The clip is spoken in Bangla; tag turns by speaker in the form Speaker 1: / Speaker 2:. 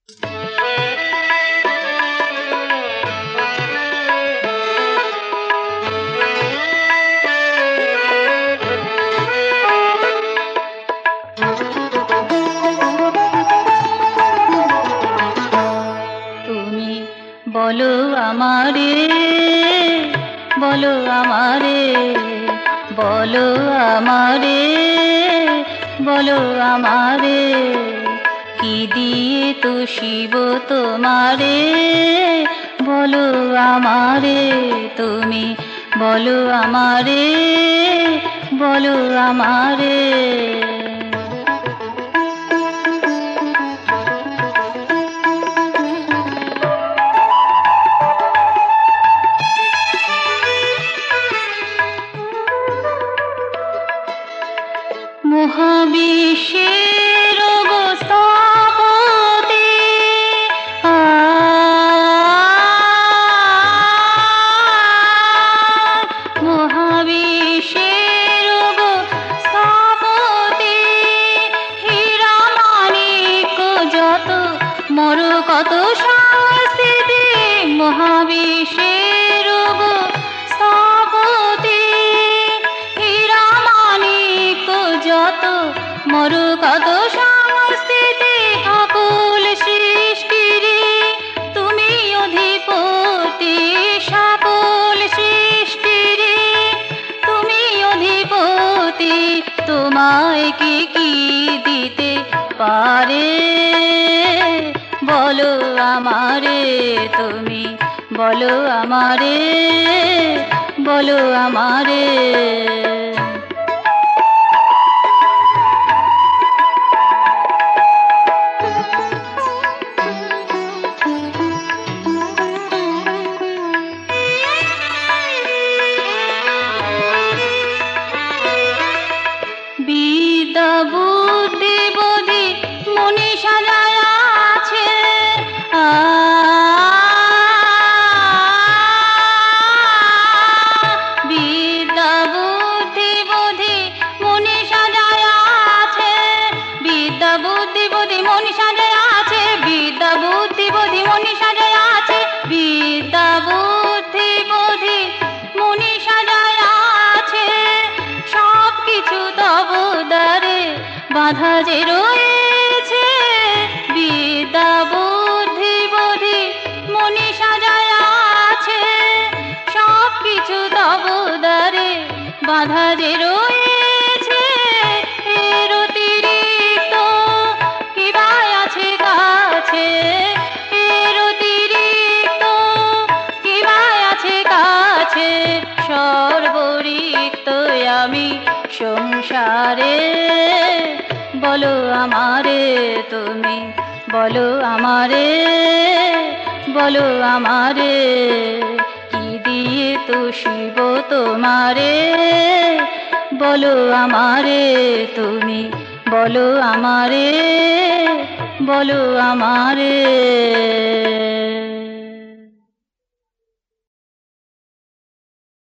Speaker 1: তুমি বলো আমারে, বলো আমারে, বলো আমারে, বলো আমারে, কি দিয়ে তো শিব তোমারে, বলো আমারে, তুমি বলো আমারে, বলো আমারে। মহাবিশ্বের স্থপতি, মহাবিশ্বের স্থপতি, হীরা মানিক যত মর কত সংস্কৃতি, মহাবিশ্বের স্থপতি, হীরা মানিক যত মর কত সংস্কৃতি, অকুল সৃষ্টির তুমি অধিপতি, সকল সৃষ্টির তুমি অধিপতি, তোমায় কি কি দিতে পারে, বলো আমারে, তুমি বলো আমারে, বলো আমারে। বিদ্যা বুদ্ধি বোধি মনীষা যারা আছে, বিদ্যা বুদ্ধি বোধি মনীষা যারা আছে, বিদ্যা বুদ্ধি বোধি মনীষা যারা আছে, বিদ্যা বুদ্ধি বোধি মনীষা যারা আছে, বিদ্যা বুদ্ধি বোধি মনীষা যারা আছে, সব কিছু তব দ্বারে বাধা যে রয়েছে, বিদ্যা বুদ্ধি বোধি মনীষা যারা আছে, সব কিছু তব দ্বারে বাধা যে রয়েছে, এর অতিরিক্ত কি বা আছে কাছে, এর অতিরিক্ত কি বা আছে কাছে, সর্বরিক্ত আমি সংসারে, বলো আমারে, তুমি বলো আমারে, বলো আমারে, কি দিয়ে তো শিব তোমারে, বলো আমারে, তুমি বলো আমারে, বলো আমারে।